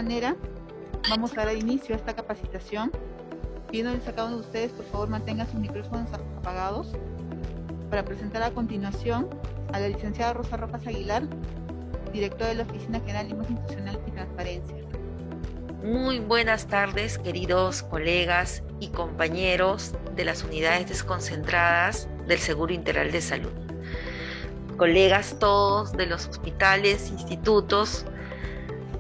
manera, vamos a dar inicio a esta capacitación. Pidiéndoles a cada uno de ustedes, por favor, mantengan sus micrófonos apagados para presentar a continuación a la licenciada Rosa Rojas Aguilar, directora de la Oficina General de Imagen Institucional y Transparencia. Muy buenas tardes, queridos colegas y compañeros de las unidades desconcentradas del Seguro Integral de Salud. Colegas todos de los hospitales, institutos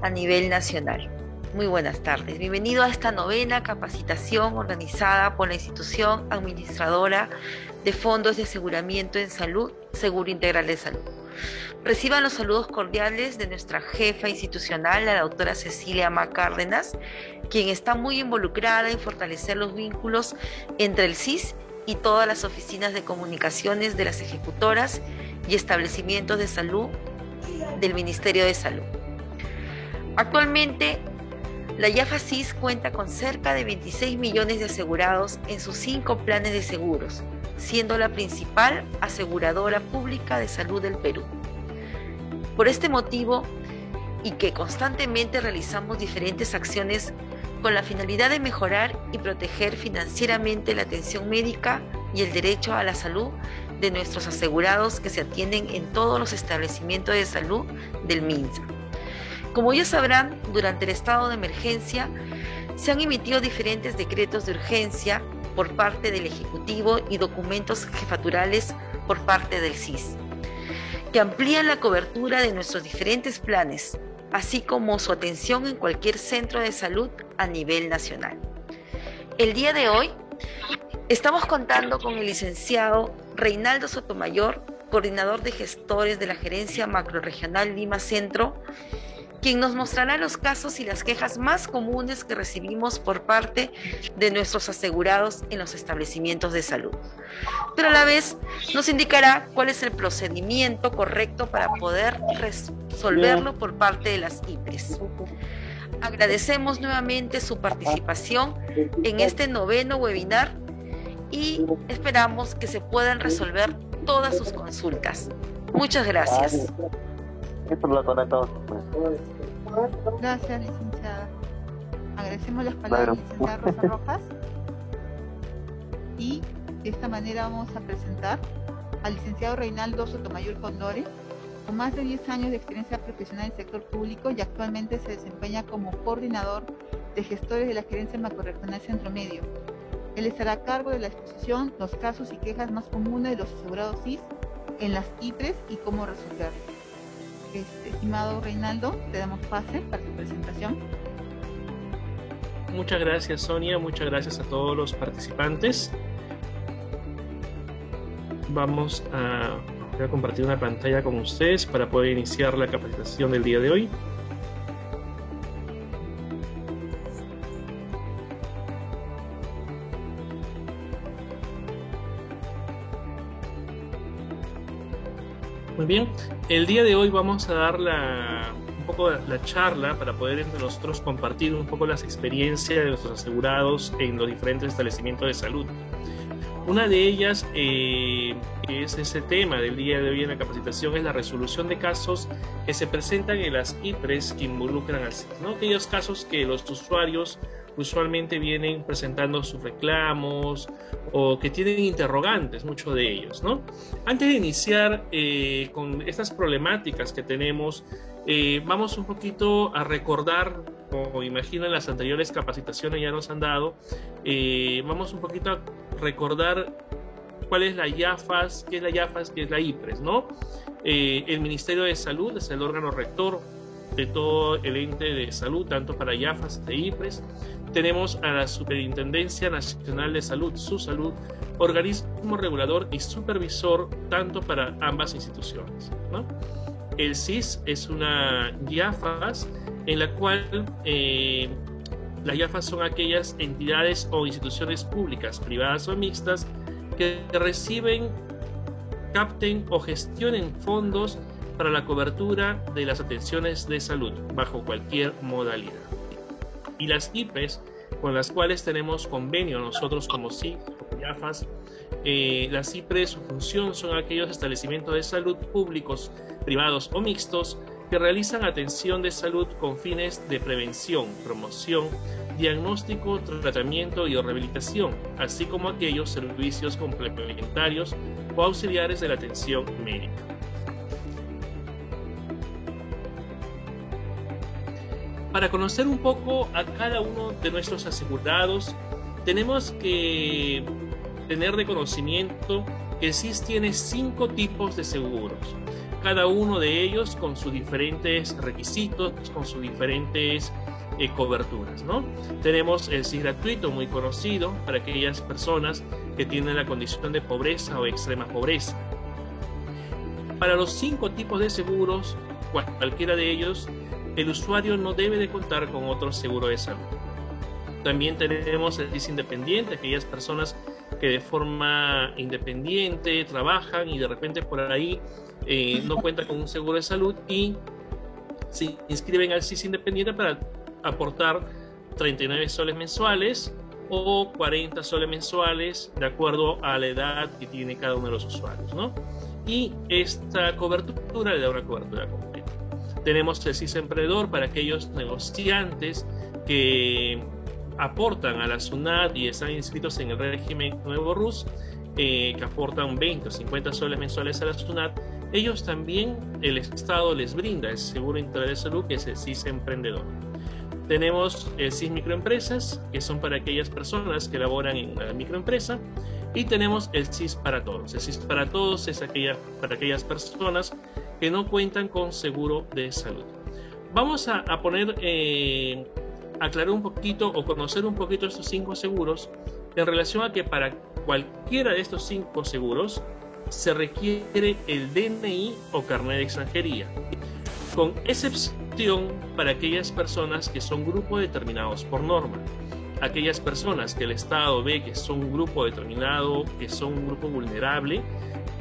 a nivel nacional. Muy buenas tardes. Bienvenido a esta novena capacitación organizada por la institución administradora de fondos de aseguramiento en salud, Seguro Integral de Salud. Reciban los saludos cordiales de nuestra jefa institucional, la doctora Cecilia Ma Cárdenas, quien está muy involucrada en fortalecer los vínculos entre el SIS y todas las oficinas de comunicaciones de las ejecutoras y establecimientos de salud del Ministerio de Salud. Actualmente, la IAFA SIS cuenta con cerca de 26 millones de asegurados en sus 5 planes de seguros, siendo la principal aseguradora pública de salud del Perú. Por este motivo, y que constantemente realizamos diferentes acciones con la finalidad de mejorar y proteger financieramente la atención médica y el derecho a la salud de nuestros asegurados que se atienden en todos los establecimientos de salud del MINSA. Como ya sabrán, durante el estado de emergencia se han emitido diferentes decretos de urgencia por parte del Ejecutivo y documentos jefaturales por parte del SIS, que amplían la cobertura de nuestros diferentes planes, así como su atención en cualquier centro de salud a nivel nacional. El día de hoy estamos contando con el licenciado Reinaldo Sotomayor, coordinador de gestores de la Gerencia Macrorregional Lima Centro, quien nos mostrará los casos y las quejas más comunes que recibimos por parte de nuestros asegurados en los establecimientos de salud. Pero a la vez nos indicará cuál es el procedimiento correcto para poder resolverlo por parte de las IPRES. Agradecemos nuevamente su participación en este noveno webinar y esperamos que se puedan resolver todas sus consultas. Muchas gracias. Gracias, licenciada. Agradecemos las palabras de la licenciada Rosa Rojas y de esta manera vamos a presentar al licenciado Reinaldo Sotomayor Condore, con más de 10 años de experiencia profesional en el sector público y actualmente se desempeña como coordinador de gestores de la Gerencia Macrorregional Centro Medio. Él estará a cargo de la exposición, los casos y quejas más comunes de los asegurados SIS en las IPRES y cómo resolverlos. Estimado Reinaldo, te damos pase para tu presentación. Muchas gracias, Sonia. Muchas gracias a todos los participantes. Voy a compartir una pantalla con ustedes para poder iniciar la capacitación del día de hoy. Muy bien, el día de hoy vamos a dar un poco la charla para poder entre nosotros compartir un poco las experiencias de nuestros asegurados en los diferentes establecimientos de salud. Una de ellas, que es ese tema del día de hoy en la capacitación, es la resolución de casos que se presentan en las IPRES que involucran al SIS, ¿no? Aquellos casos que los usuarios usualmente vienen presentando sus reclamos o que tienen interrogantes, muchos de ellos, ¿no? Antes de iniciar con estas problemáticas que tenemos, vamos un poquito a recordar, como imagino en las anteriores capacitaciones ya nos han dado, vamos un poquito a recordar cuál es la IAFAS, qué es la IAFAS, qué es la IPRES, ¿no? El Ministerio de Salud es el órgano rector de todo el ente de salud, tanto para IAFAS e IPRES. Tenemos a la Superintendencia Nacional de Salud, SUSalud, organismo regulador y supervisor tanto para ambas instituciones, ¿no? El SIS es una IAFAS en la cual las IAFAS son aquellas entidades o instituciones públicas, privadas o mixtas que reciben, capten o gestionen fondos para la cobertura de las atenciones de salud bajo cualquier modalidad. Y las IPRES, con las cuales tenemos convenio nosotros como SIS, como IAFAS, las IPRES, su función son aquellos establecimientos de salud públicos, privados o mixtos que realizan atención de salud con fines de prevención, promoción, diagnóstico, tratamiento y rehabilitación, así como aquellos servicios complementarios o auxiliares de la atención médica. Para conocer un poco a cada uno de nuestros asegurados, tenemos que tener de conocimiento que el SIS tiene 5 tipos de seguros, cada uno de ellos con sus diferentes requisitos, con sus diferentes coberturas, ¿no? Tenemos el SIS gratuito, muy conocido para aquellas personas que tienen la condición de pobreza o extrema pobreza. Para los 5 tipos de seguros, cualquiera de ellos, el usuario no debe de contar con otro seguro de salud. También tenemos el SIS independiente, aquellas personas que de forma independiente trabajan y de repente por ahí no cuentan con un seguro de salud y se inscriben al SIS independiente para aportar 39 soles mensuales o 40 soles mensuales de acuerdo a la edad que tiene cada uno de los usuarios, ¿no? Y esta cobertura le da una cobertura completa. Tenemos el SIS emprendedor para aquellos negociantes que aportan a la SUNAT y están inscritos en el régimen Nuevo RUS, que aportan 20 o 50 soles mensuales a la SUNAT. Ellos también, el Estado les brinda el seguro integral de salud, que es el SIS emprendedor. Tenemos el SIS microempresas, que son para aquellas personas que laboran en una microempresa, y tenemos el SIS para todos. El SIS para todos es para aquellas personas que no cuentan con seguro de salud. Vamos a aclarar un poquito o conocer un poquito estos 5 seguros en relación a que para cualquiera de estos 5 seguros se requiere el DNI o carnet de extranjería, con excepción para aquellas personas que son grupos determinados por norma. Aquellas personas que el Estado ve que son un grupo determinado, que son un grupo vulnerable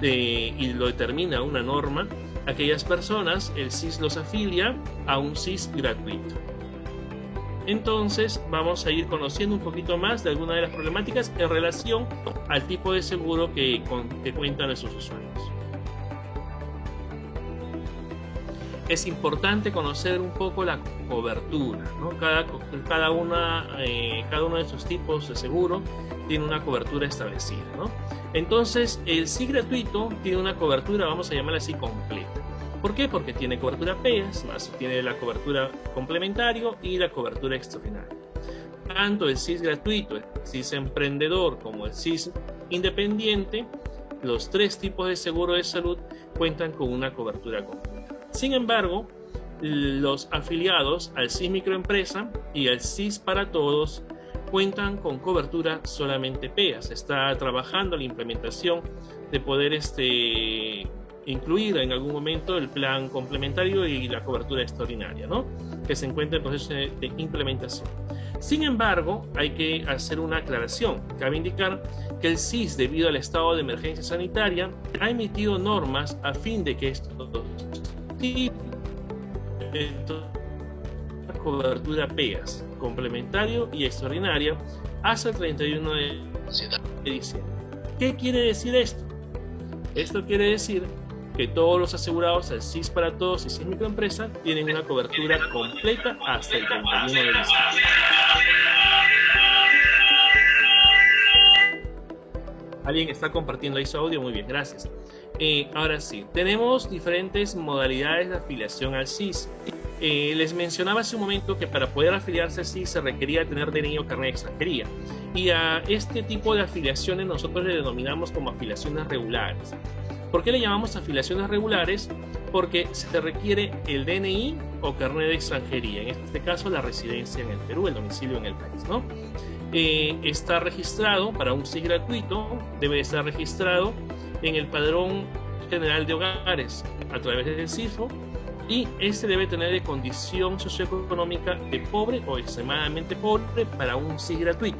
y lo determina una norma, aquellas personas el SIS los afilia a un SIS gratuito. Entonces vamos a ir conociendo un poquito más de algunas de las problemáticas en relación al tipo de seguro que cuentan nuestros usuarios. Es importante conocer un poco la cobertura, ¿no? Cada uno de estos tipos de seguro tiene una cobertura establecida, ¿no? Entonces el SIS gratuito tiene una cobertura, vamos a llamarla así, completa. ¿Por qué? Porque tiene cobertura PEAS, más tiene la cobertura complementario y la cobertura extraordinaria. Tanto el SIS gratuito, el SIS emprendedor como el SIS independiente, los 3 tipos de seguro de salud cuentan con una cobertura completa. Sin embargo, los afiliados al SIS microempresa y al SIS para todos cuentan con cobertura solamente PEAS. Está trabajando la implementación de poder incluir en algún momento el plan complementario y la cobertura extraordinaria, ¿no? Que se encuentra en proceso de implementación. Sin embargo, hay que hacer una aclaración. Cabe indicar que el SIS, debido al estado de emergencia sanitaria, ha emitido normas a fin de que estos tipos de cobertura PEAS, complementario y extraordinaria, hasta el 31 de diciembre. ¿Qué quiere decir esto? Esto quiere decir que todos los asegurados al SIS para todos y SIS microempresa tienen una cobertura completa hasta el 31 de diciembre. ¿Alguien está compartiendo ahí su audio? Muy bien, gracias. Ahora sí, tenemos diferentes modalidades de afiliación al SIS. Les mencionaba hace un momento que para poder afiliarse al SIS se requería tener DNI o carnet de extranjería. Y a este tipo de afiliaciones nosotros le denominamos como afiliaciones regulares. ¿Por qué le llamamos afiliaciones regulares? Porque se requiere el DNI o carnet de extranjería, en este caso la residencia en el Perú, el domicilio en el país, ¿no? Está registrado para un SIS gratuito, debe estar registrado en el Padrón General de Hogares a través del CIFO, y este debe tener de condición socioeconómica de pobre o extremadamente pobre para un SIS gratuito.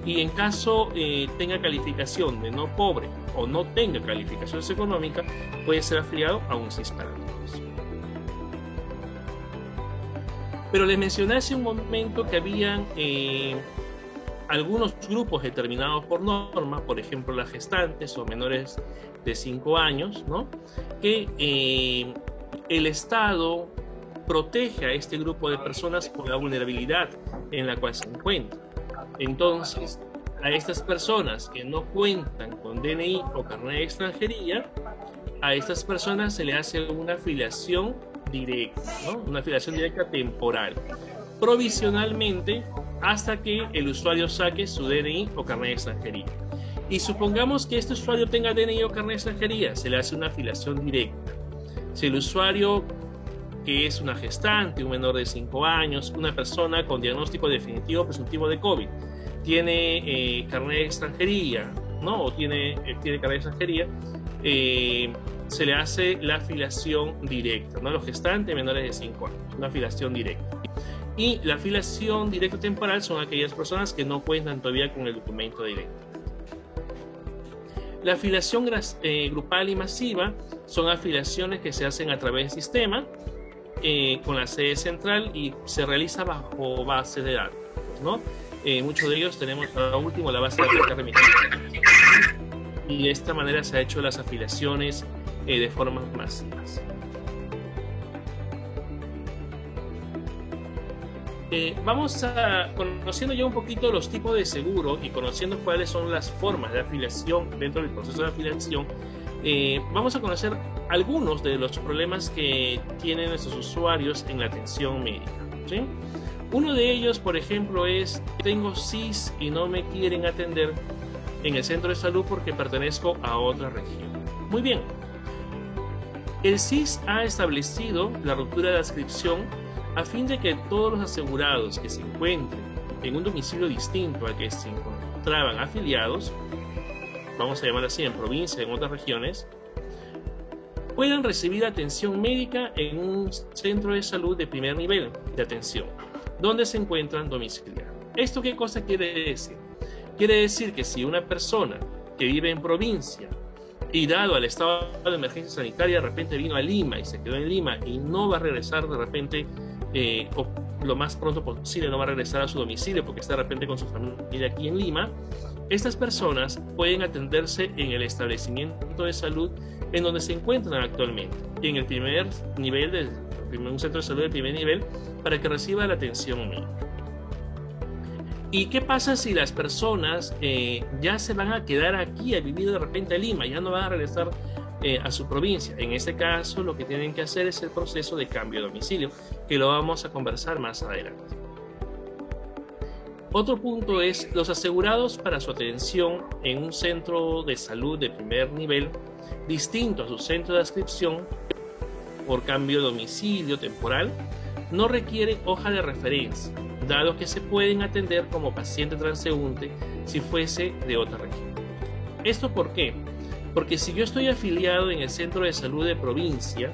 Y en caso tenga calificación de no pobre o no tenga calificación socioeconómica, puede ser afiliado a un SIS para todos. Pero les mencioné hace un momento que habían algunos grupos determinados por norma, por ejemplo las gestantes o menores de 5 años, ¿no? Que el Estado protege a este grupo de personas por la vulnerabilidad en la cual se encuentran. Entonces, a estas personas que no cuentan con DNI o carnet de extranjería, a estas personas se le hace una afiliación directa, ¿no? Una afiliación directa temporal, provisionalmente, hasta que el usuario saque su DNI o carnet de extranjería. Y supongamos que este usuario tenga DNI o carnet de extranjería, se le hace una afiliación directa. Si el usuario, que es una gestante, un menor de 5 años, una persona con diagnóstico definitivo presuntivo de COVID, tiene carnet de extranjería, ¿no? O tiene carnet de extranjería, se le hace la afiliación directa, ¿no? Los gestantes menores de 5 años, una afiliación directa. Y la afiliación directa temporal son aquellas personas que no cuentan todavía con el documento de identidad. La afiliación grupal y masiva son afiliaciones que se hacen a través del sistema con la sede central y se realiza bajo base de datos, ¿no? Muchos de ellos tenemos ahora último la base de datos remitidas. Y de esta manera se ha hecho las afiliaciones de forma masivas. Vamos a, conociendo ya un poquito los tipos de seguro y conociendo cuáles son las formas de afiliación dentro del proceso de afiliación, vamos a conocer algunos de los problemas que tienen nuestros usuarios en la atención médica, ¿sí? Uno de ellos, por ejemplo, es: tengo SIS y no me quieren atender en el centro de salud porque pertenezco a otra región. Muy bien. El SIS ha establecido la ruptura de adscripción a fin de que todos los asegurados que se encuentren en un domicilio distinto al que se encontraban afiliados, vamos a llamar así, en provincia, en otras regiones, puedan recibir atención médica en un centro de salud de primer nivel de atención, donde se encuentran domiciliados. ¿Esto qué cosa quiere decir? Quiere decir que si una persona que vive en provincia y dado al estado de emergencia sanitaria de repente vino a Lima y se quedó en Lima y no va a regresar de repente o lo más pronto posible, no va a regresar a su domicilio porque está de repente con su familia aquí en Lima, estas personas pueden atenderse en el establecimiento de salud en donde se encuentran actualmente, en el primer nivel, un centro de salud de primer nivel, para que reciba la atención médica. ¿Y qué pasa si las personas ya se van a quedar aquí a vivir de repente a Lima, ya no van a regresar a su provincia? En este caso, lo que tienen que hacer es el proceso de cambio de domicilio, que lo vamos a conversar más adelante. Otro punto es los asegurados para su atención en un centro de salud de primer nivel, distinto a su centro de adscripción por cambio de domicilio temporal, no requiere hoja de referencia, dado que se pueden atender como paciente transeúnte si fuese de otra región. ¿Esto por qué? Porque si yo estoy afiliado en el centro de salud de provincia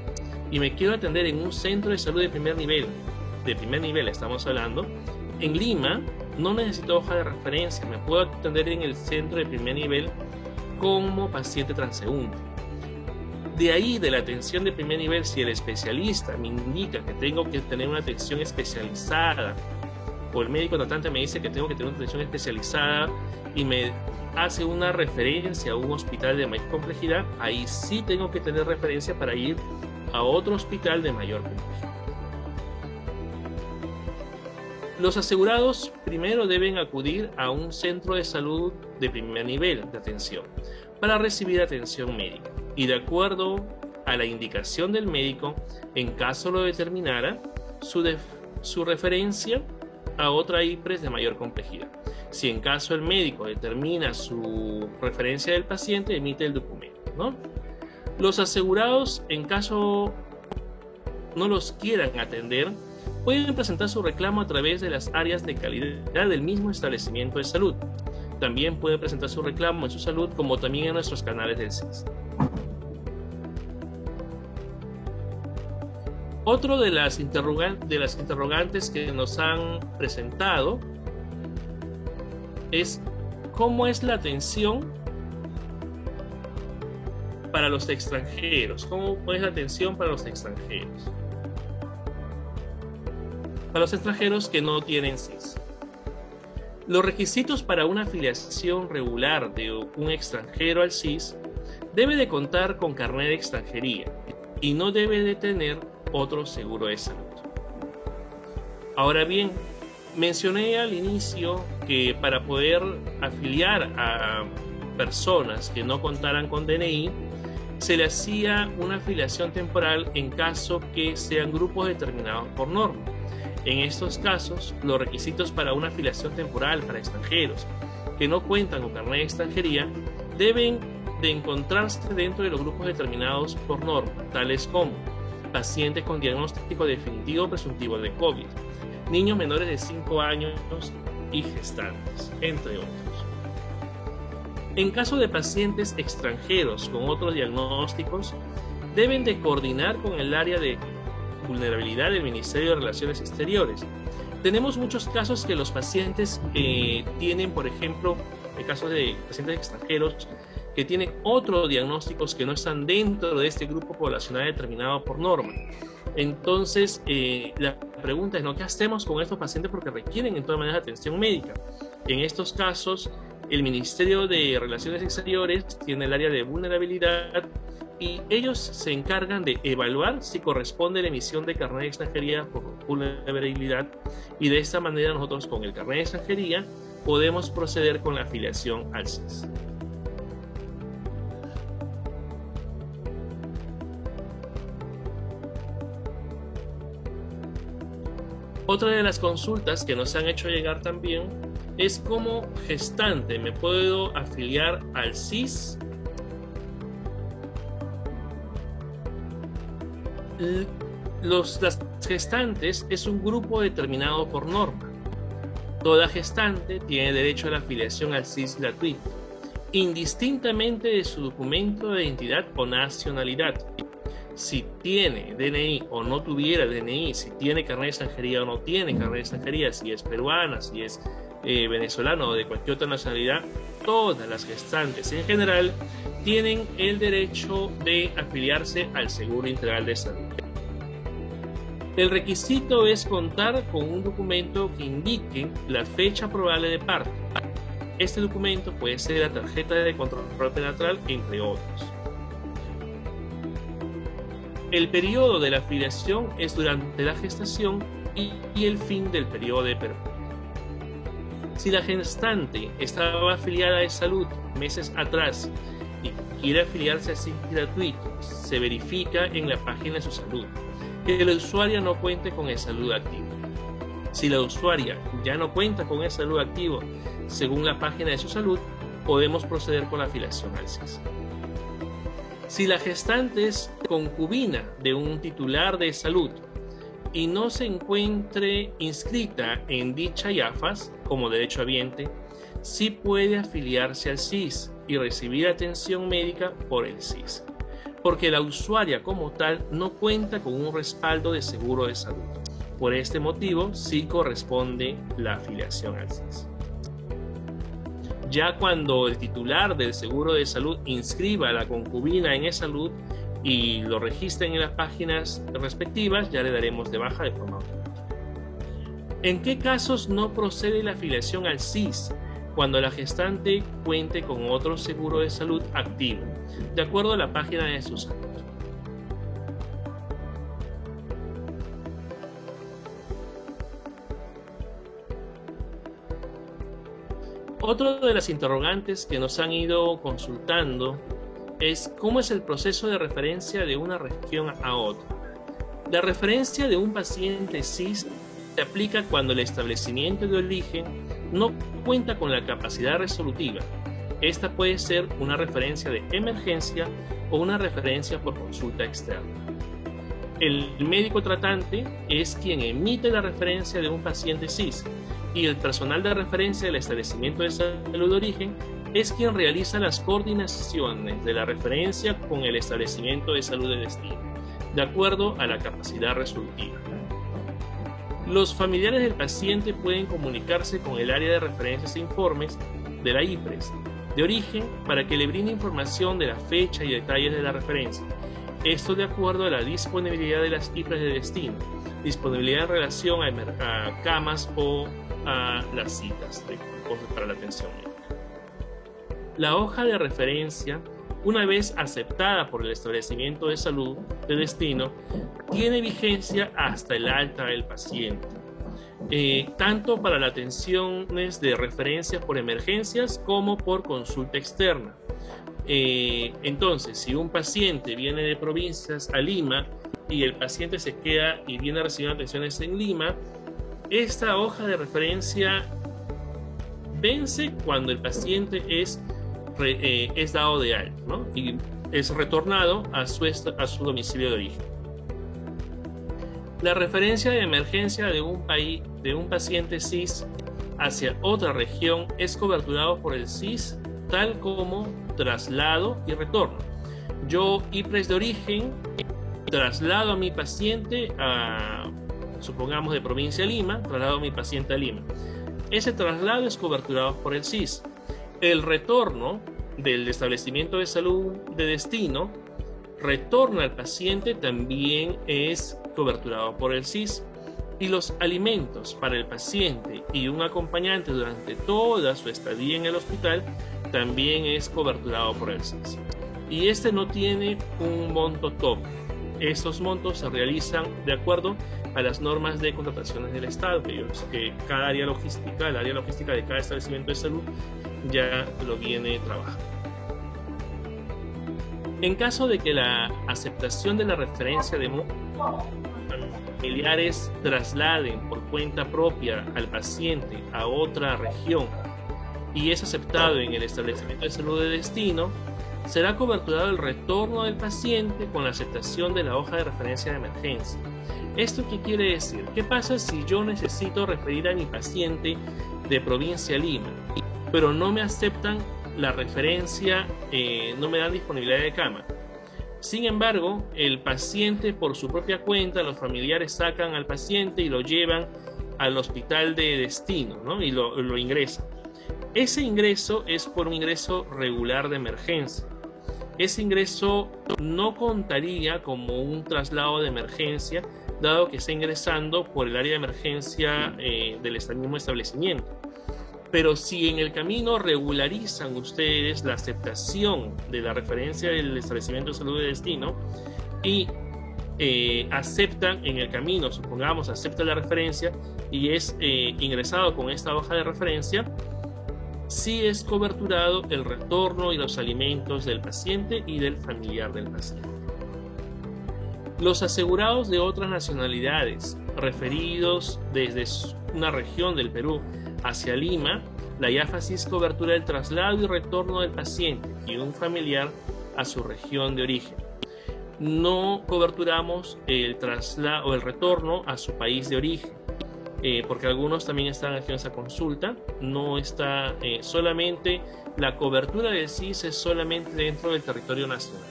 y me quiero atender en un centro de salud de primer nivel estamos hablando, en Lima no necesito hoja de referencia, me puedo atender en el centro de primer nivel como paciente transeúnte. De ahí, de la atención de primer nivel, si el especialista me indica que tengo que tener una atención especializada, o el médico tratante me dice que tengo que tener una atención especializada y me hace una referencia a un hospital de mayor complejidad, ahí sí tengo que tener referencia para ir a otro hospital de mayor complejidad. Los asegurados primero deben acudir a un centro de salud de primer nivel de atención para recibir atención médica y, de acuerdo a la indicación del médico, en caso lo determinara, su referencia a otra IPRES de mayor complejidad. Si en caso el médico determina su referencia del paciente, emite el documento, ¿no? Los asegurados, en caso no los quieran atender, pueden presentar su reclamo a través de las áreas de calidad del mismo establecimiento de salud. También pueden presentar su reclamo en su salud, como también en nuestros canales del SIS. Otro de las interrogantes que nos han presentado es cómo es la atención para los extranjeros. ¿Cómo es la atención para los extranjeros? Para los extranjeros que no tienen SIS. Los requisitos para una afiliación regular de un extranjero al SIS debe de contar con carnet de extranjería y no debe de tener otro seguro de salud. Ahora bien, mencioné al inicio que para poder afiliar a personas que no contaran con DNI, se le hacía una afiliación temporal en caso que sean grupos determinados por norma. En estos casos, los requisitos para una afiliación temporal para extranjeros que no cuentan con carnet de extranjería deben de encontrarse dentro de los grupos determinados por norma, tales como pacientes con diagnóstico definitivo o presuntivo de COVID, niños menores de 5 años y gestantes, entre otros. En caso de pacientes extranjeros con otros diagnósticos, deben de coordinar con el área de vulnerabilidad del Ministerio de Relaciones Exteriores. Tenemos muchos casos que los pacientes tienen, por ejemplo, el caso de pacientes extranjeros que tienen otros diagnósticos que no están dentro de este grupo poblacional determinado por norma. Entonces, la pregunta es, ¿no? ¿Qué hacemos con estos pacientes? Porque requieren en todas maneras atención médica. En estos casos, el Ministerio de Relaciones Exteriores tiene el área de vulnerabilidad y ellos se encargan de evaluar si corresponde la emisión de carnet de extranjería por vulnerabilidad, y de esta manera nosotros con el carnet de extranjería podemos proceder con la afiliación al SIS. Otra de las consultas que nos han hecho llegar también es: como gestante, ¿me puedo afiliar al SIS? Las gestantes es un grupo determinado por norma. Toda gestante tiene derecho a la afiliación al SIS gratuito, indistintamente de su documento de identidad o nacionalidad. Si tiene DNI o no tuviera DNI, si tiene carnet de extranjería o no tiene carnet de extranjería, si es peruana, si es venezolano o de cualquier otra nacionalidad, todas las gestantes en general tienen el derecho de afiliarse al Seguro Integral de Salud. El requisito es contar con un documento que indique la fecha probable de parto. Este documento puede ser la tarjeta de control prenatal, entre otros. El periodo de la afiliación es durante la gestación y el fin del periodo de permiso. Si la gestante estaba afiliada a salud meses atrás y quiere afiliarse a SIS gratuito, se verifica en la página de su salud que la usuaria no cuente con el salud activo. Si la usuaria ya no cuenta con el salud activo según la página de su salud, podemos proceder con la afiliación al SIS. Si la gestante es concubina de un titular de salud y no se encuentre inscrita en dicha IAFAS como derechohabiente, sí puede afiliarse al SIS y recibir atención médica por el SIS, porque la usuaria como tal no cuenta con un respaldo de seguro de salud. Por este motivo, sí corresponde la afiliación al SIS. Ya cuando el titular del seguro de salud inscriba a la concubina en e-salud y lo registren en las páginas respectivas, ya le daremos de baja de forma automática. ¿En qué casos no procede la afiliación al SIS? Cuando la gestante cuente con otro seguro de salud activo, de acuerdo a la página de su salud. Otra de las interrogantes que nos han ido consultando es cómo es el proceso de referencia de una región a otra. La referencia de un paciente SIS se aplica cuando el establecimiento de origen no cuenta con la capacidad resolutiva. Esta puede ser una referencia de emergencia o una referencia por consulta externa. El médico tratante es quien emite la referencia de un paciente SIS y el personal de referencia del establecimiento de salud de origen es quien realiza las coordinaciones de la referencia con el establecimiento de salud de destino, de acuerdo a la capacidad resolutiva. Los familiares del paciente pueden comunicarse con el área de referencias e informes de la IPRES de origen para que le brinde información de la fecha y detalles de la referencia. Esto de acuerdo a la disponibilidad de las IPRES de destino, disponibilidad en relación a camas o a las citas para la atención médica. La hoja de referencia una vez aceptada por el establecimiento de salud de destino, tiene vigencia hasta el alta del paciente, tanto para las atenciones de referencia por emergencias como por consulta externa. Entonces, si un paciente viene de provincias a Lima y el paciente se queda y viene recibiendo atenciones en Lima, esta hoja de referencia vence cuando el paciente es dado de alta, ¿no? Y es retornado a su domicilio de origen. La referencia de emergencia de un paciente CIS hacia otra región es coberturado por el CIS, tal como traslado y retorno. Yo, IPRES de origen, traslado a mi paciente supongamos de provincia a Lima, traslado a mi paciente a Lima. Ese traslado es coberturado por el CIS. El retorno del establecimiento de salud de destino, retorno al paciente, también es coberturado por el CIS. Y los alimentos para el paciente y un acompañante durante toda su estadía en el hospital también es coberturado por el CIS. Y este no tiene un monto top. Estos montos se realizan de acuerdo a las normas de contrataciones del Estado, que cada área logística, el área logística de cada establecimiento de salud ya lo viene trabajando. En caso de que la aceptación de la referencia de familiares trasladen por cuenta propia al paciente a otra región y es aceptado en el establecimiento de salud de destino, será coberturado el retorno del paciente con la aceptación de la hoja de referencia de emergencia. ¿Esto qué quiere decir? ¿Qué pasa si yo necesito referir a mi paciente de provincia a Lima, pero no me aceptan la referencia, no me dan disponibilidad de cama? Sin embargo, el paciente por su propia cuenta, los familiares sacan al paciente y lo llevan al hospital de destino, ¿no? Y lo ingresan. Ese ingreso es por un ingreso regular de emergencia. Ese ingreso no contaría como un traslado de emergencia, dado que está ingresando por el área de emergencia del mismo establecimiento. Pero si en el camino regularizan ustedes la aceptación de la referencia del establecimiento de salud de destino y aceptan en el camino, supongamos, acepta la referencia y es ingresado con esta hoja de referencia, sí es coberturado el retorno y los alimentos del paciente y del familiar del paciente. Los asegurados de otras nacionalidades referidos desde una región del Perú hacia Lima, la IAFASIS cobertura el traslado y retorno del paciente y un familiar a su región de origen. No coberturamos el traslado o el retorno a su país de origen, porque algunos también están aquí en esa consulta. No está solamente la cobertura del CIS es solamente dentro del territorio nacional.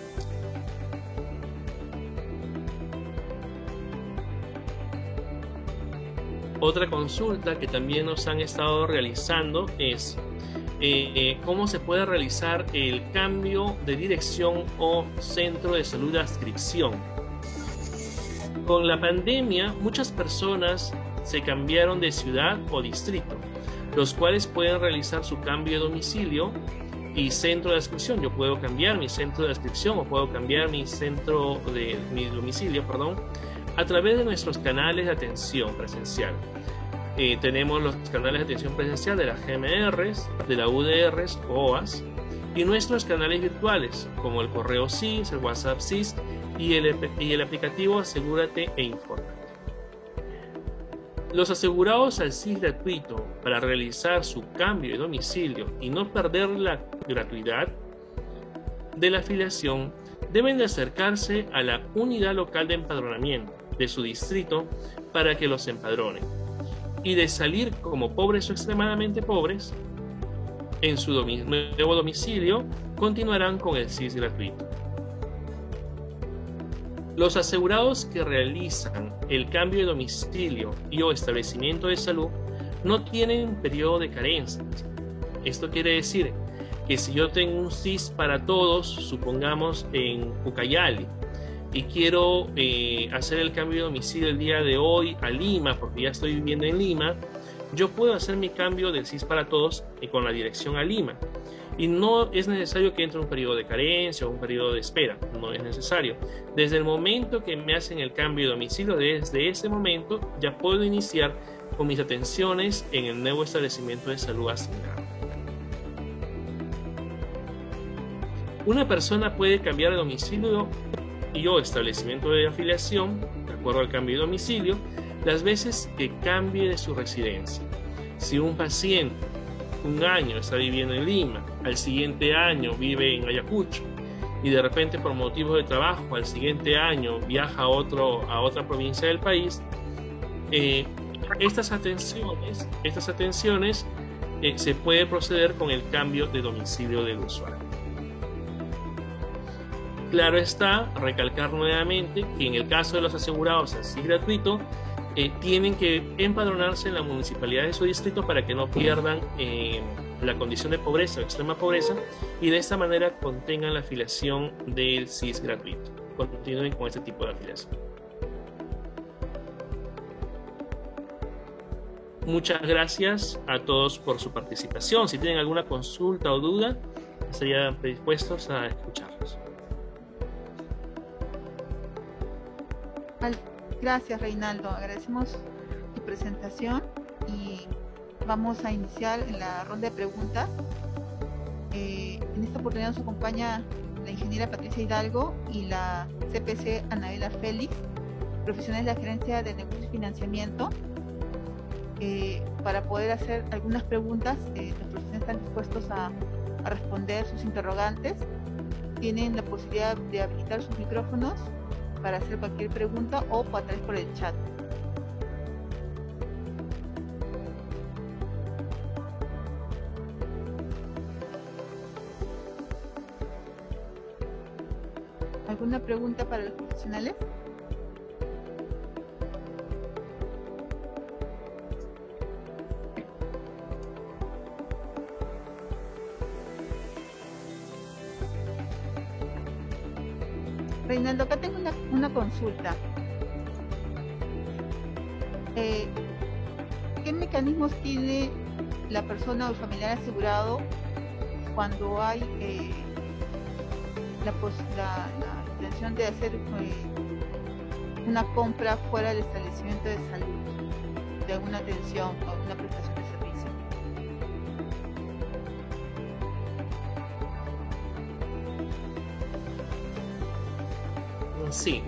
Otra consulta que también nos han estado realizando es cómo se puede realizar el cambio de dirección o centro de salud de adscripción. Con la pandemia, muchas personas se cambiaron de ciudad o distrito, los cuales pueden realizar su cambio de domicilio y centro de adscripción. Yo puedo cambiar mi centro de adscripción o puedo cambiar mi domicilio, a través de nuestros canales de atención presencial. Tenemos los canales de atención presencial de las GMRs, de la UDRs, OAS, y nuestros canales virtuales, como el correo CIS, el WhatsApp CIS y el aplicativo Asegúrate e Infórmate. Los asegurados al CIS gratuito para realizar su cambio de domicilio y no perder la gratuidad de la afiliación deben de acercarse a la unidad local de empadronamiento de su distrito para que los empadronen, y de salir como pobres o extremadamente pobres en su nuevo domicilio continuarán con el CIS gratuito. Los asegurados que realizan el cambio de domicilio y o establecimiento de salud no tienen periodo de carencia. Esto quiere decir que si yo tengo un CIS para todos, supongamos en Ucayali, y quiero hacer el cambio de domicilio el día de hoy a Lima, porque ya estoy viviendo en Lima, yo puedo hacer mi cambio del SIS para todos con la dirección a Lima. Y no es necesario que entre un periodo de carencia o un periodo de espera, no es necesario. Desde el momento que me hacen el cambio de domicilio, desde ese momento ya puedo iniciar con mis atenciones en el nuevo establecimiento de salud asignado. Una persona puede cambiar de domicilio y o establecimiento de afiliación, de acuerdo al cambio de domicilio, las veces que cambie de su residencia. Si un paciente un año está viviendo en Lima, al siguiente año vive en Ayacucho y de repente por motivos de trabajo al siguiente año viaja a otra provincia del país, estas atenciones se puede proceder con el cambio de domicilio del usuario. Claro está, recalcar nuevamente que en el caso de los asegurados así gratuito, tienen que empadronarse en la municipalidad de su distrito para que no pierdan la condición de pobreza o extrema pobreza y de esta manera contengan la afiliación del SIS gratuito. Continúen con este tipo de afiliación. Muchas gracias a todos por su participación. Si tienen alguna consulta o duda, estarían predispuestos a escucharlos. Gracias, Reinaldo. Agradecemos tu presentación y vamos a iniciar la ronda de preguntas. En esta oportunidad nos acompaña la ingeniera Patricia Hidalgo y la CPC Anabela Félix, profesionales de la Gerencia de Negocios y Financiamiento. Para poder hacer algunas preguntas, los profesionales están dispuestos a responder sus interrogantes. Tienen la posibilidad de habilitar sus micrófonos para hacer cualquier pregunta o a través por el chat. ¿Alguna pregunta para los profesionales? Reinaldo, acá tengo una consulta. ¿Qué mecanismos tiene la persona o el familiar asegurado cuando hay la intención de hacer una compra fuera del establecimiento de salud, de alguna atención o una prestación de servicio? Sí.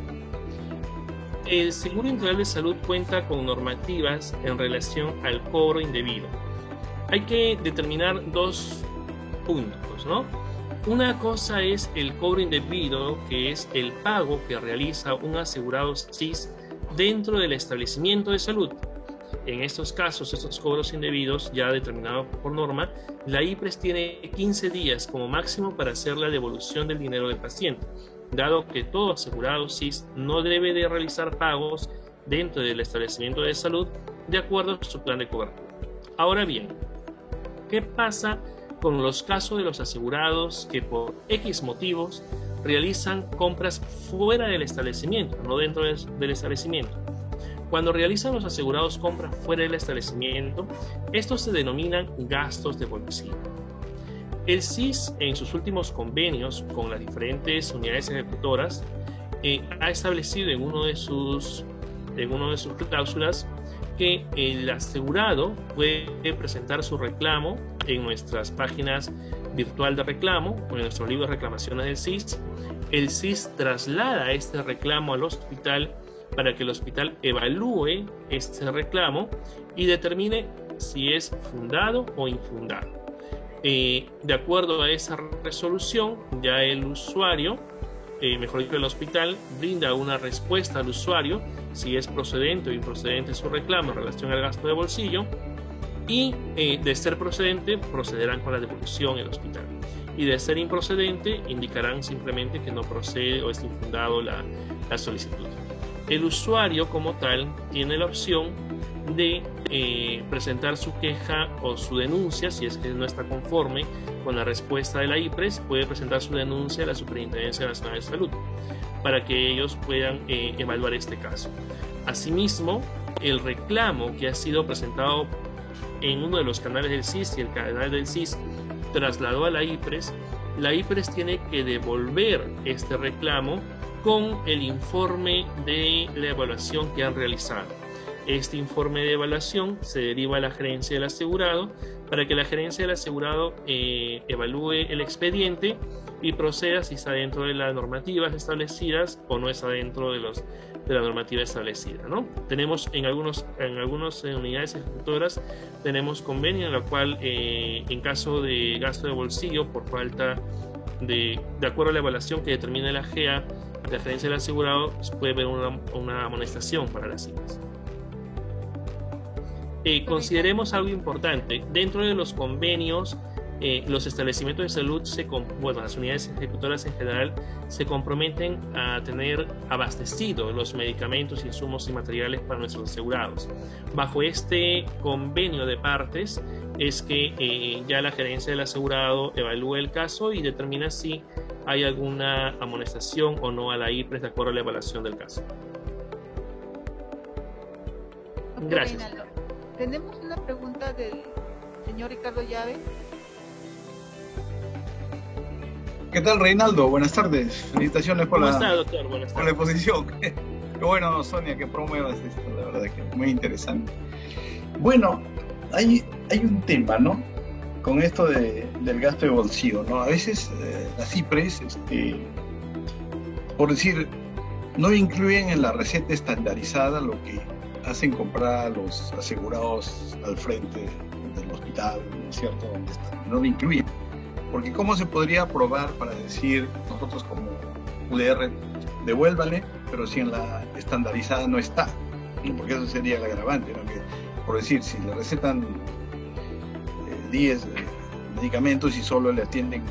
El Seguro Integral de Salud cuenta con normativas en relación al cobro indebido. Hay que determinar dos puntos, ¿no? Una cosa es el cobro indebido, que es el pago que realiza un asegurado SIS dentro del establecimiento de salud. En estos casos, estos cobros indebidos, ya determinados por norma, la IPRES tiene 15 días como máximo para hacer la devolución del dinero del paciente, dado que todo asegurado SIS no debe de realizar pagos dentro del establecimiento de salud de acuerdo a su plan de cobertura. Ahora bien, ¿qué pasa con los casos de los asegurados que por X motivos realizan compras fuera del establecimiento, no dentro del establecimiento? Cuando realizan los asegurados compras fuera del establecimiento, estos se denominan gastos de bolsillo. El SIS, en sus últimos convenios con las diferentes unidades ejecutoras, ha establecido en uno de sus cláusulas que el asegurado puede presentar su reclamo en nuestras páginas virtual de reclamo o en nuestros libros de reclamaciones del SIS. El SIS traslada este reclamo al hospital para que el hospital evalúe este reclamo y determine si es fundado o infundado. De acuerdo a esa resolución, ya el usuario, mejor dicho el hospital, brinda una respuesta al usuario si es procedente o improcedente su reclamo en relación al gasto de bolsillo, y de ser procedente procederán con la devolución el hospital, y de ser improcedente indicarán simplemente que no procede o es infundado la solicitud. El usuario como tal tiene la opción de presentar su queja o su denuncia. Si es que no está conforme con la respuesta de la IPRES, puede presentar su denuncia a la Superintendencia Nacional de Salud para que ellos puedan evaluar este caso. Asimismo, el reclamo que ha sido presentado en uno de los canales del SIS y el canal del SIS trasladó a la IPRES tiene que devolver este reclamo con el informe de la evaluación que han realizado. Este informe de evaluación se deriva a la gerencia del asegurado para que la gerencia del asegurado evalúe el expediente y proceda si está dentro de las normativas establecidas o no está dentro de la normativa establecida, ¿no? Tenemos en algunas unidades ejecutoras tenemos convenio en la cual en caso de gasto de bolsillo por falta de acuerdo a la evaluación que determine la GEA, la gerencia del asegurado, puede haber una amonestación para las IPRES. Consideremos algo importante. Dentro de los convenios, los establecimientos de salud, las unidades ejecutoras en general, se comprometen a tener abastecidos los medicamentos, insumos y materiales para nuestros asegurados. Bajo este convenio de partes es que ya la gerencia del asegurado evalúa el caso y determina si hay alguna amonestación o no a la IPRES de acuerdo a la evaluación del caso. Gracias. Reinaldo, tenemos una pregunta del señor Ricardo Llave. ¿Qué tal, Reinaldo? Buenas tardes. Felicitaciones por ¿Cómo está, doctor? Buenas tardes. por la exposición. Qué bueno, Sonia, que promuevas esto, la verdad que es muy interesante. Bueno, hay un tema, ¿no? Con esto del gasto de bolsillo, ¿no? A veces las IPRES, por decir, no incluyen en la receta estandarizada lo que hacen comprar a los asegurados al frente del hospital, ¿cierto? Donde están. No lo incluyen. Porque ¿cómo se podría probar para decir nosotros como UDR, devuélvale, pero si en la estandarizada no está? Porque eso sería el agravante, ¿no? Que, por decir, si le recetan 10 medicamentos y solo le atienden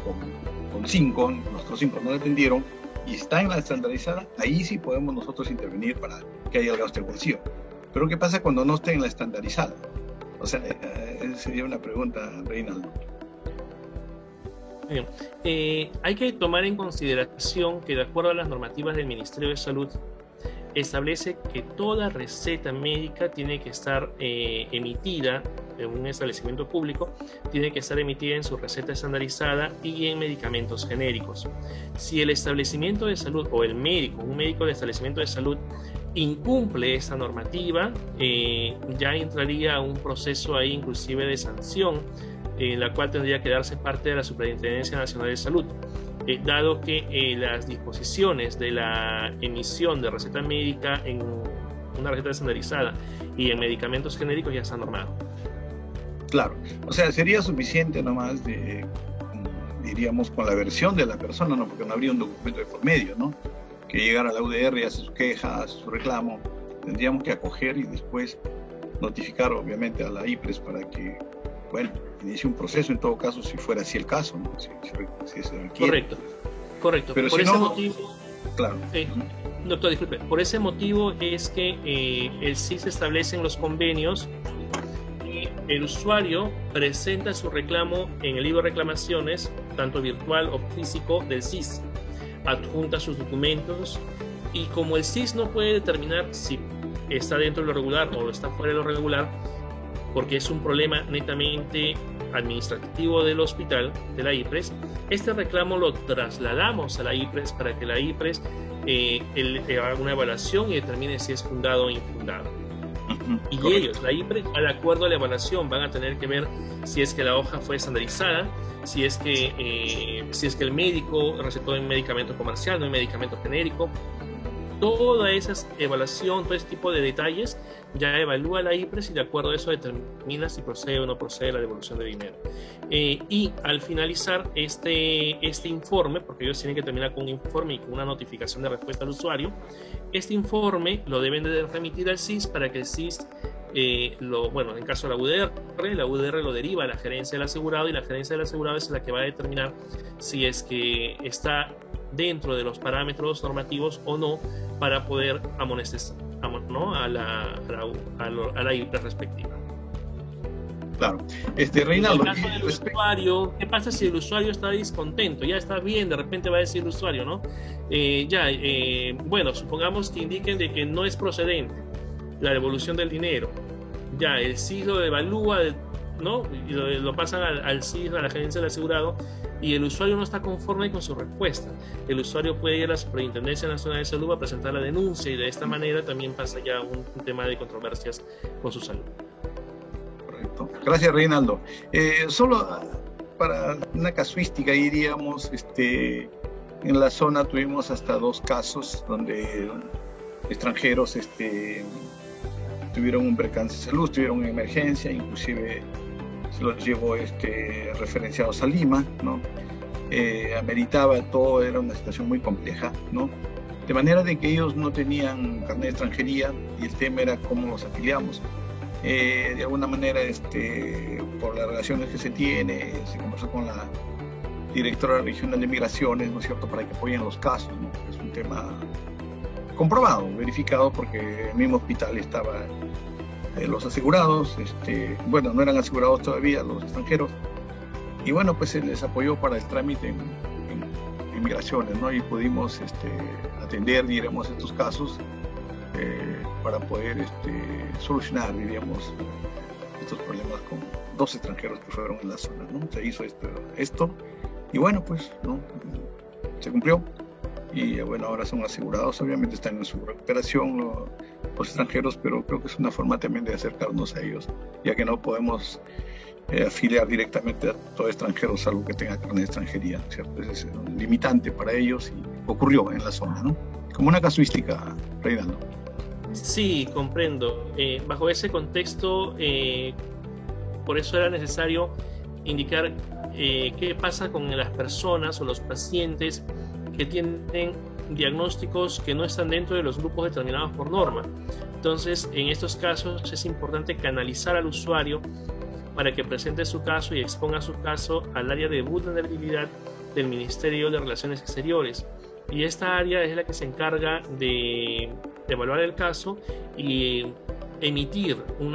con 5, los otros 5 no le atendieron, y está en la estandarizada, ahí sí podemos nosotros intervenir para que haya el gasto de bolsillo. Pero ¿qué pasa cuando no esté en la estandarizada? O sea, esa sería una pregunta, Reinaldo. Bien. Hay que tomar en consideración que de acuerdo a las normativas del Ministerio de Salud establece que toda receta médica tiene que estar emitida en un establecimiento público, tiene que estar emitida en su receta estandarizada y en medicamentos genéricos. Si el establecimiento de salud o un médico del establecimiento de salud incumple esta normativa, ya entraría un proceso ahí inclusive de sanción, en la cual tendría que darse parte de la Superintendencia Nacional de Salud, dado que las disposiciones de la emisión de receta médica en una receta estandarizada y en medicamentos genéricos ya están normados. Claro, o sea, sería suficiente nomás diríamos, con la versión de la persona, ¿no? Porque no habría un documento de por medio, ¿no? Que llegara a la UDR y hace su queja, hace su reclamo, tendríamos que acoger y después notificar obviamente a la IPRES para que, bueno, inicie un proceso en todo caso, si fuera así el caso, ¿no? Si se requiere. Correcto. Pero por si ese no, motivo, claro. Doctor, disculpe, por ese motivo es que el SIS establece en los convenios que el usuario presenta su reclamo en el libro de reclamaciones, tanto virtual o físico, del SIS, adjunta sus documentos, y como el SIS no puede determinar si está dentro de lo regular o está fuera de lo regular, porque es un problema netamente administrativo del hospital, de la IPRES, este reclamo lo trasladamos a la IPRES para que la IPRES haga una evaluación y determine si es fundado o infundado. Y correcto. Ellos, la IPRES, al acuerdo a la evaluación, van a tener que ver si es que la hoja fue estandarizada, si es que el médico recetó en medicamento comercial, no en medicamento genérico. Toda esa evaluación, todo ese tipo de detalles, ya evalúa la IPRES y de acuerdo a eso determina si procede o no procede la devolución de dinero. Y al finalizar este informe, porque ellos tienen que terminar con un informe y con una notificación de respuesta al usuario, este informe lo deben de remitir al SIS para que el SIS, en caso de la UDR lo deriva a la gerencia del asegurado y la gerencia del asegurado es la que va a determinar si es que está dentro de los parámetros normativos o no para poder amonestar, ¿no? a la IPRES respectiva. Claro. Reinaldo, en el caso del usuario, ¿qué pasa si el usuario está descontento? Ya está bien, de repente va a decir el usuario, ¿no? Supongamos que indiquen de que no es procedente la devolución del dinero. Ya, el SIS lo evalúa ¿no? Y lo pasan al CIS, a la agencia del asegurado, y el usuario no está conforme con su respuesta. El usuario puede ir a la Superintendencia Nacional de Salud a presentar la denuncia, y de esta manera también pasa ya un tema de controversias con su salud. Correcto. Gracias, Reinaldo. Solo para una casuística, diríamos, en la zona tuvimos hasta 2 casos donde extranjeros tuvieron un percance de salud, tuvieron una emergencia, inclusive se los llevó referenciados a Lima, ¿no? Ameritaba todo, era una situación muy compleja, ¿no? De manera de que ellos no tenían carnet de extranjería y el tema era cómo los afiliamos. De alguna manera, por las relaciones que se tiene, se conversó con la directora regional de migraciones, ¿no es cierto?, para que apoyen los casos, ¿no? Es un tema comprobado, verificado, porque el mismo hospital estaba los asegurados, bueno, no eran asegurados todavía los extranjeros, y bueno, pues se les apoyó para el trámite en migraciones, ¿no? Y pudimos atender, diríamos, estos casos para poder solucionar, diríamos, estos problemas con 2 extranjeros que fueron en la zona, ¿no? Se hizo esto y bueno, pues, ¿no? Se cumplió. Y bueno, ahora son asegurados, obviamente están en su recuperación los extranjeros, pero creo que es una forma también de acercarnos a ellos, ya que no podemos afiliar directamente a todo extranjero, salvo que tenga carnet de extranjería, ¿cierto? Ese es un limitante para ellos y ocurrió en la zona, ¿no? Como una casuística, Reinaldo. Sí, comprendo. Bajo ese contexto, por eso era necesario indicar qué pasa con las personas o los pacientes que tienen diagnósticos que no están dentro de los grupos determinados por norma. Entonces, en estos casos es importante canalizar al usuario para que presente su caso y exponga su caso al área de vulnerabilidad del Ministerio de Relaciones Exteriores. Y esta área es la que se encarga de evaluar el caso y emitir un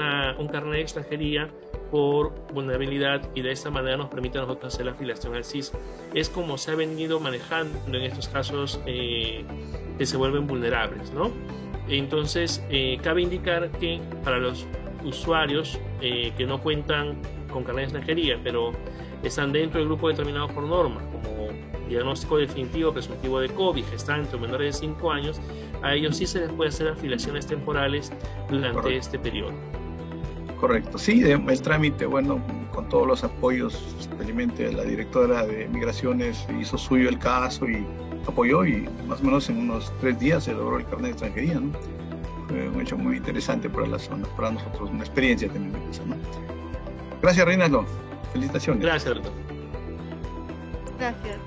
carnet de extranjería por vulnerabilidad, y de esta manera nos permite a nosotros hacer la afiliación al CIS. Es como se ha venido manejando en estos casos que se vuelven vulnerables, ¿no? Entonces, cabe indicar que para los usuarios que no cuentan con carnet de extranjería, pero están dentro del grupo determinado por norma, como diagnóstico definitivo presuntivo de COVID, gestante o menores de 5 años, a ellos sí se les puede hacer afiliaciones temporales durante este periodo. Correcto, sí, el trámite, bueno, con todos los apoyos, felizmente la directora de Migraciones hizo suyo el caso y apoyó, y más o menos en unos 3 días se logró el carnet de extranjería, ¿no? Fue un hecho muy interesante para la zona, para nosotros, una experiencia también, ¿no? Gracias, Reinaldo. Felicitaciones. Gracias, doctor. Gracias.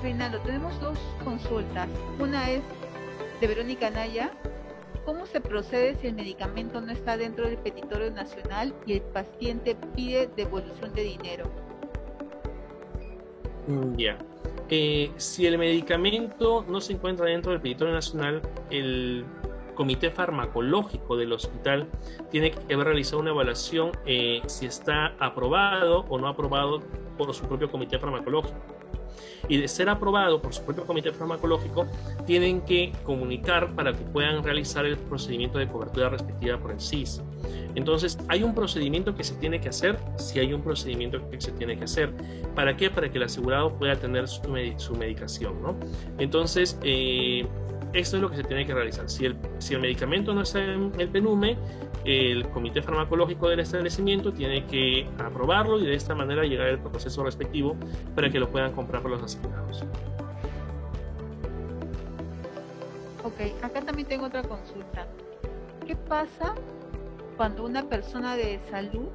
Reinaldo, tenemos 2 consultas. Una es de Verónica Naya. ¿Cómo se procede si el medicamento no está dentro del petitorio nacional y el paciente pide devolución de dinero? Ya. Si el medicamento no se encuentra dentro del petitorio nacional, el comité farmacológico del hospital tiene que haber realizado una evaluación si está aprobado o no aprobado por su propio comité farmacológico. Y de ser aprobado por su propio comité farmacológico, tienen que comunicar para que puedan realizar el procedimiento de cobertura respectiva por el CIS. Entonces, ¿hay un procedimiento que se tiene que hacer? Sí, hay un procedimiento que se tiene que hacer. ¿Para qué? Para que el asegurado pueda tener su medicación, ¿no? Entonces, esto es lo que se tiene que realizar. Si el medicamento no está en el PENUME, el comité farmacológico del establecimiento tiene que aprobarlo y de esta manera llegar al proceso respectivo para que lo puedan comprar por los asegurados. Ok, acá también tengo otra consulta. ¿Qué pasa cuando una persona de salud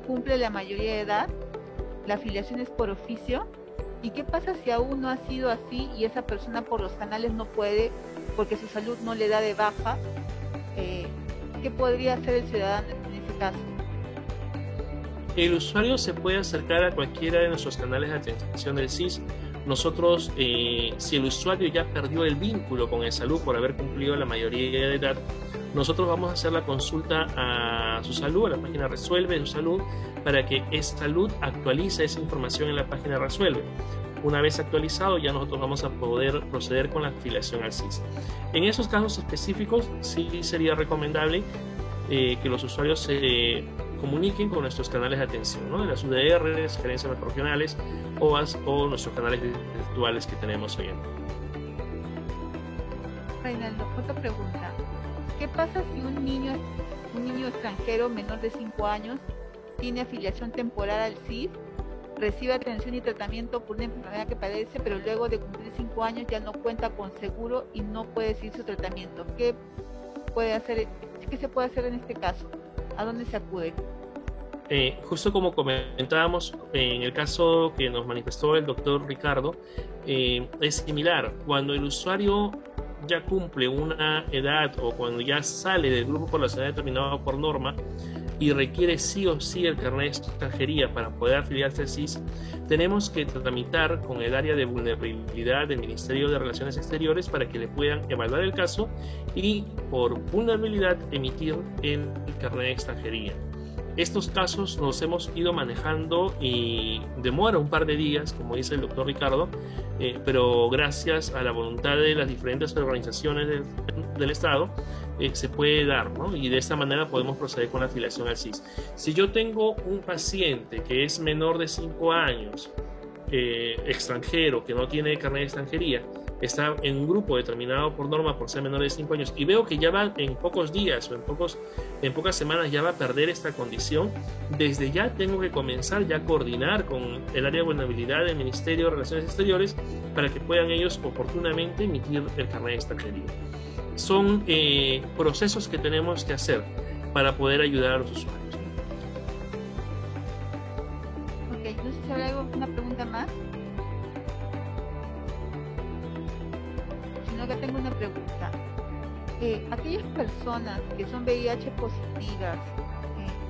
cumple la mayoría de edad? La afiliación es por oficio. ¿Y qué pasa si aún no ha sido así y esa persona por los canales no puede porque su salud no le da de baja? ¿Qué podría hacer el ciudadano en ese caso? El usuario se puede acercar a cualquiera de nuestros canales de atención del CIS. Nosotros, si el usuario ya perdió el vínculo con el salud por haber cumplido la mayoría de edad, nosotros vamos a hacer la consulta a su salud, a la página Resuelve su salud, para que salud actualice esa información en la página Resuelve. Una vez actualizado, ya nosotros vamos a poder proceder con la afiliación al CIS. En esos casos específicos, sí sería recomendable que los usuarios se comuniquen con nuestros canales de atención, ¿no? De las UDRs, gerencias regionales, OAS o nuestros canales virtuales que tenemos hoy en día. Reinaldo, otra pregunta. ¿Qué pasa si un niño extranjero menor de 5 años tiene afiliación temporal al CIS, recibe atención y tratamiento por una enfermedad que padece, pero luego de cumplir 5 años ya no cuenta con seguro y no puede seguir su tratamiento? ¿Qué se puede hacer en este caso? ¿A dónde se acude? Justo como comentábamos, en el caso que nos manifestó el doctor Ricardo, es similar. Cuando el usuario ya cumple una edad o cuando ya sale del grupo poblacional determinado por norma y requiere sí o sí el carnet de extranjería para poder afiliarse al CIS, tenemos que tramitar con el área de vulnerabilidad del Ministerio de Relaciones Exteriores para que le puedan evaluar el caso y por vulnerabilidad emitir el carnet de extranjería. Estos casos los hemos ido manejando y demora un par de días, como dice el doctor Ricardo, pero gracias a la voluntad de las diferentes organizaciones del Estado se puede dar, ¿no? Y de esta manera podemos proceder con la afiliación al CIS. Si yo tengo un paciente que es menor de 5 años, extranjero, que no tiene carnet de extranjería, está en un grupo determinado por norma por ser menor de 5 años y veo que ya va en pocos días o en pocas semanas ya va a perder esta condición, desde ya tengo que comenzar ya a coordinar con el área de vulnerabilidad del Ministerio de Relaciones Exteriores para que puedan ellos oportunamente emitir el carnet de extranjería. Son procesos que tenemos que hacer para poder ayudar a los usuarios. Ok, no sé si habrá alguna pregunta más. Sino que tengo una pregunta. Aquellas personas que son VIH positivas,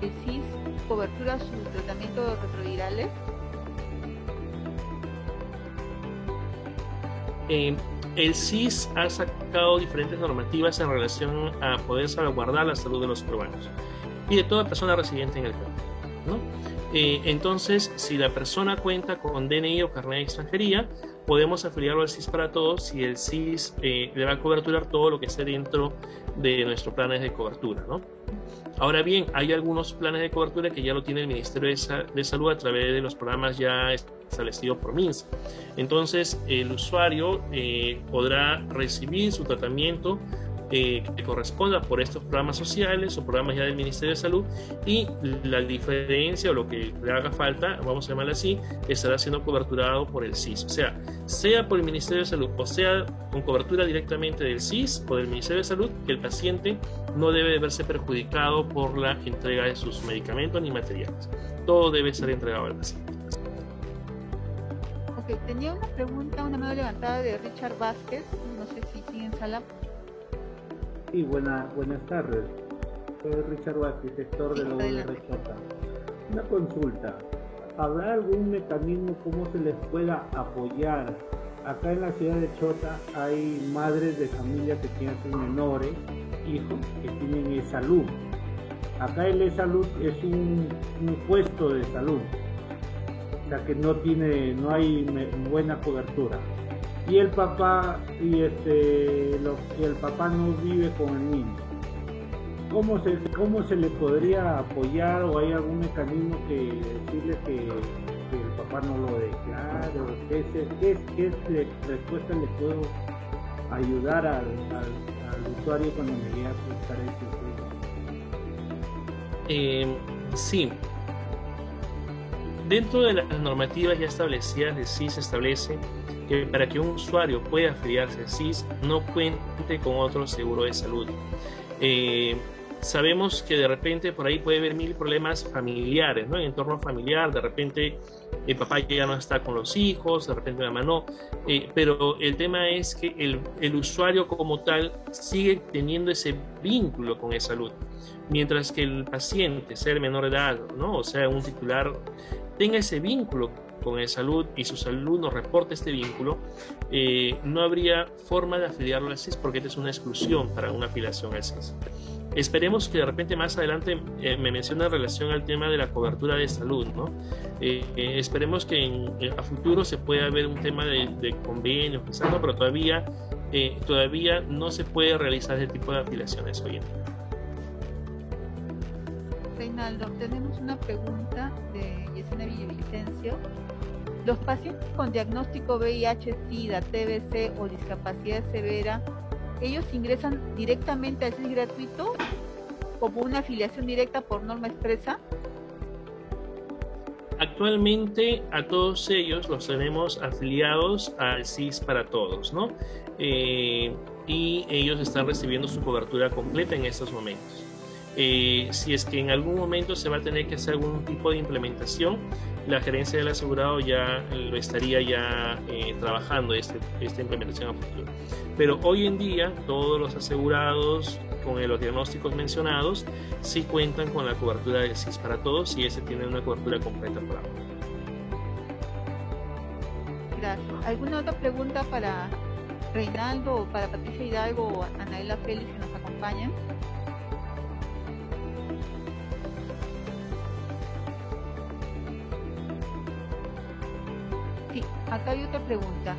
¿el CIS cobertura su tratamiento de retrovirales? El CIS ha sacado diferentes normativas en relación a poder salvaguardar la salud de los peruanos y de toda persona residente en el Perú, ¿no? Entonces, si la persona cuenta con DNI o carnet de extranjería, podemos afiliarlo al CIS para todos y el CIS le va a coberturar todo lo que esté dentro de nuestros planes de cobertura, ¿no? Ahora bien, hay algunos planes de cobertura que ya lo tiene el Ministerio de Salud a través de los programas ya establecidos por MINSA. Entonces, el usuario podrá recibir su tratamiento que corresponda por estos programas sociales o programas ya del Ministerio de Salud, y la diferencia o lo que le haga falta, vamos a llamarlo así, estará siendo coberturado por el CIS. O sea por el Ministerio de Salud o sea con cobertura directamente del CIS o del Ministerio de Salud, que el paciente no debe verse perjudicado por la entrega de sus medicamentos ni materiales. Todo debe ser entregado al paciente. Ok, tenía una pregunta, una mano levantada de Richard Vázquez, no sé si sigue en sala. Sí, buenas tardes. Soy Richard Vázquez, sector de la UDR Chota. Una consulta. ¿Habrá algún mecanismo cómo se les pueda apoyar? Acá en la ciudad de Chota hay madres de familia que tienen sus menores, hijos, que tienen e-salud. Acá el e-salud es un puesto de salud, o sea que no hay buena cobertura. Y el papá el papá no vive con el niño. ¿Cómo se le podría apoyar, o hay algún mecanismo que decirle que el papá no lo declare? ¿Qué respuesta le puedo ayudar al usuario cuando me llegue a buscar ese? Sí. Dentro de las normativas ya establecidas de CIS establece que para que un usuario pueda afiliarse al CIS no cuente con otro seguro de salud. Sabemos que de repente por ahí puede haber mil problemas familiares, ¿no? En entorno familiar, de repente el papá ya no está con los hijos, de repente la mamá no, pero el tema es que el usuario como tal sigue teniendo ese vínculo con esa salud, mientras que el paciente, sea el menor de edad, ¿no? O sea, un titular, tenga ese vínculo con el salud y su salud nos reporta este vínculo, no habría forma de afiliarlo al CIS porque esta es una exclusión para una afiliación al CIS. Esperemos que de repente más adelante me mencione en relación al tema de la cobertura de salud, ¿no? Esperemos que a futuro se pueda ver un tema de convenio, quizás, ¿no? Pero todavía no se puede realizar ese tipo de afiliaciones hoy en día. Reinaldo, tenemos una pregunta de Yesenia Villavicencio. ¿Los pacientes con diagnóstico VIH, SIDA, TBC o discapacidad severa, ellos ingresan directamente al CIS gratuito como una afiliación directa por norma expresa? Actualmente a todos ellos los tenemos afiliados al CIS para todos, ¿no? Y ellos están recibiendo su cobertura completa en estos momentos. Si es que en algún momento se va a tener que hacer algún tipo de implementación, la gerencia del asegurado ya lo estaría trabajando esta implementación a futuro. Pero hoy en día todos los asegurados con los diagnósticos mencionados sí cuentan con la cobertura del CIS para todos y ese tiene una cobertura completa por ahora. Gracias. ¿Alguna otra pregunta para Reinaldo o para Patricia Hidalgo o Anaela Félix que nos acompañan? Sí, acá hay otra pregunta.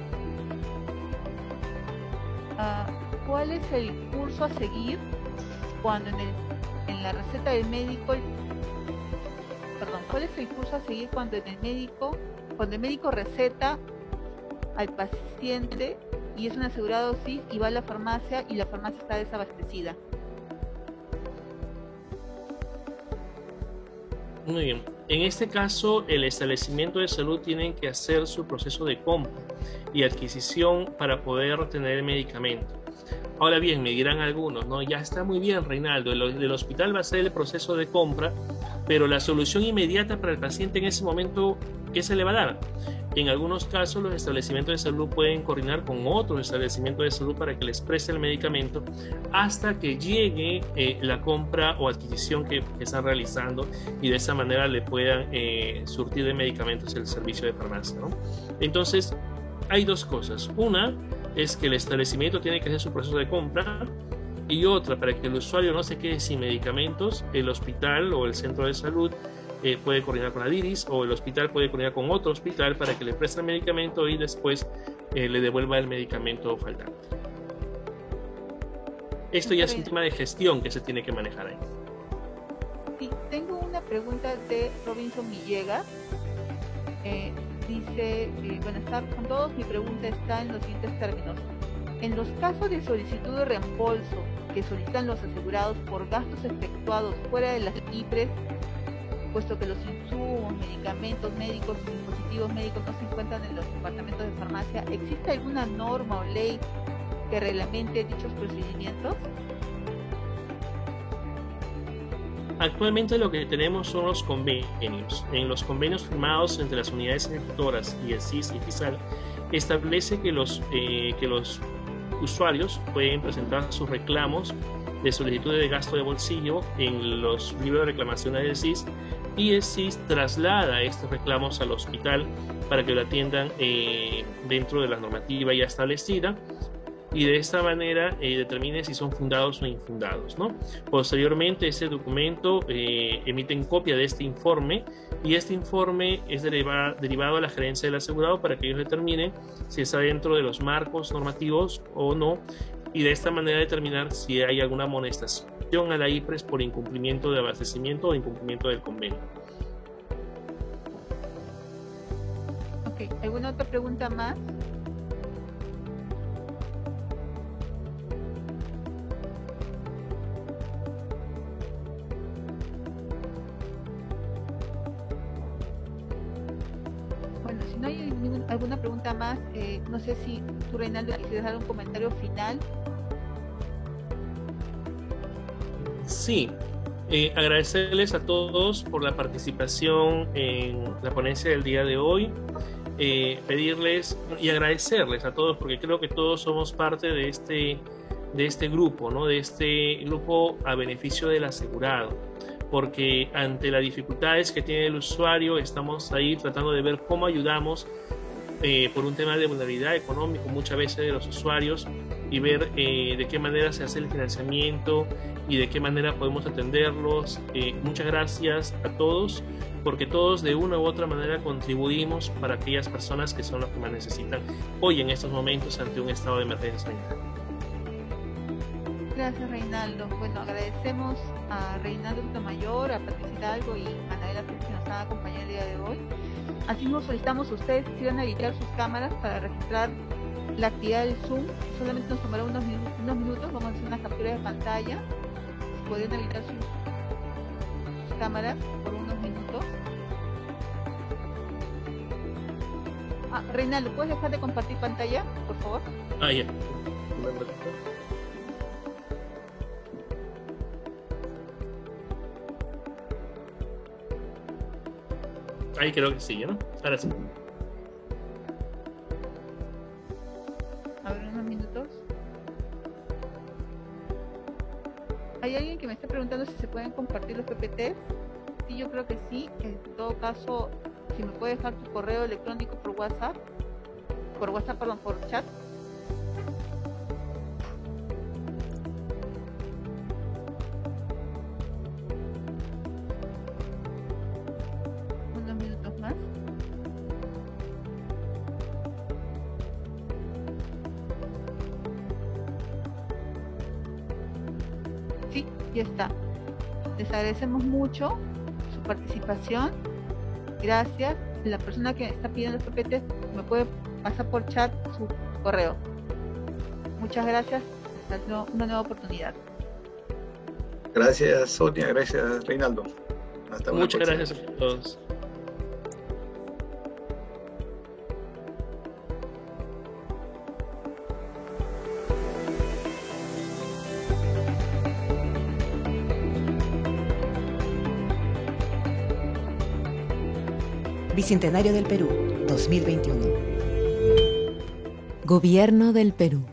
¿Cuál es el curso a seguir cuando en la receta del médico, cuál es el curso a seguir cuando el médico receta al paciente y es un asegurado CIS y va a la farmacia y la farmacia está desabastecida? Muy bien. En este caso, el establecimiento de salud tiene que hacer su proceso de compra y adquisición para poder tener el medicamento. Ahora bien, me dirán algunos, ¿no? Ya está muy bien, Reinaldo, el hospital va a hacer el proceso de compra, pero la solución inmediata para el paciente en ese momento, ¿qué se le va a dar? En algunos casos, los establecimientos de salud pueden coordinar con otros establecimientos de salud para que les preste el medicamento hasta que llegue la compra o adquisición que están realizando y de esa manera le puedan surtir de medicamentos el servicio de farmacia, ¿no? Entonces, hay dos cosas. Una es que el establecimiento tiene que hacer su proceso de compra y otra, para que el usuario no se quede sin medicamentos, el hospital o el centro de salud puede coordinar con Adiris o el hospital puede coordinar con otro hospital para que le preste el medicamento y después le devuelva el medicamento faltante. Esto ya es un tema de gestión que se tiene que manejar ahí. Sí, tengo una pregunta de Robinson Villegas. Dice, buenas tardes con todos, mi pregunta está en los siguientes términos. En los casos de solicitud de reembolso que solicitan los asegurados por gastos efectuados fuera de las IPRES, puesto que los insumos, medicamentos médicos y dispositivos médicos no se encuentran en los departamentos de farmacia, ¿existe alguna norma o ley que reglamente dichos procedimientos? Actualmente lo que tenemos son los convenios. En los convenios firmados entre las unidades ejecutoras y el CIS y FISAL establece que los usuarios pueden presentar sus reclamos de solicitud de gasto de bolsillo en los libros de reclamaciones del CIS y el CIS traslada estos reclamos al hospital para que lo atiendan dentro de la normativa ya establecida y de esta manera determine si son fundados o infundados, ¿no? Posteriormente, ese documento emiten copia de este informe y este informe es derivado a la gerencia del asegurado para que ellos determinen si está dentro de los marcos normativos o no y de esta manera determinar si hay alguna amonestación a la IPRES por incumplimiento de abastecimiento o incumplimiento del convenio. Ok, ¿alguna otra pregunta más? Bueno, si no hay alguna pregunta más, no sé si tú, Reinaldo, quisieras dar un comentario final. Sí, agradecerles a todos por la participación en la ponencia del día de hoy, pedirles y agradecerles a todos porque creo que todos somos parte de este grupo, ¿no? De este grupo a beneficio del asegurado, porque ante las dificultades que tiene el usuario estamos ahí tratando de ver cómo ayudamos por un tema de vulnerabilidad económica muchas veces de los usuarios y ver de qué manera se hace el financiamiento y de qué manera podemos atenderlos. Muchas gracias a todos porque todos de una u otra manera contribuimos para aquellas personas que son las que más necesitan hoy en estos momentos ante un estado de emergencia sanitaria. Gracias, Reinaldo. Bueno, agradecemos a Reinaldo Sotomayor, a Patricia Hidalgo y a Anabela Félix que nos han acompañado el día de hoy. Así nos solicitamos a ustedes si van a habilitar sus cámaras para registrar la actividad del Zoom. Solamente nos tomará unos minutos, vamos a hacer una captura de pantalla. Pueden habilitar sus cámaras por unos minutos. Reinaldo, ¿puedes dejar de compartir pantalla, por favor? Ya. Ahí creo que sí, ¿no? Ahora sí. A ver, unos minutos. ¿Hay alguien que me está preguntando si se pueden compartir los PPTs? Sí, yo creo que sí. En todo caso, si me puede dejar tu correo electrónico por WhatsApp. Por chat. Unos minutos más. Sí, ya está. Les agradecemos mucho su participación. Gracias. La persona que está pidiendo los PPT me puede pasar por chat su correo. Muchas gracias. Hasta una nueva oportunidad. Gracias, Sonia. Gracias, Reinaldo. Hasta una Muchas próxima. gracias a todos. Bicentenario del Perú, 2021. Gobierno del Perú.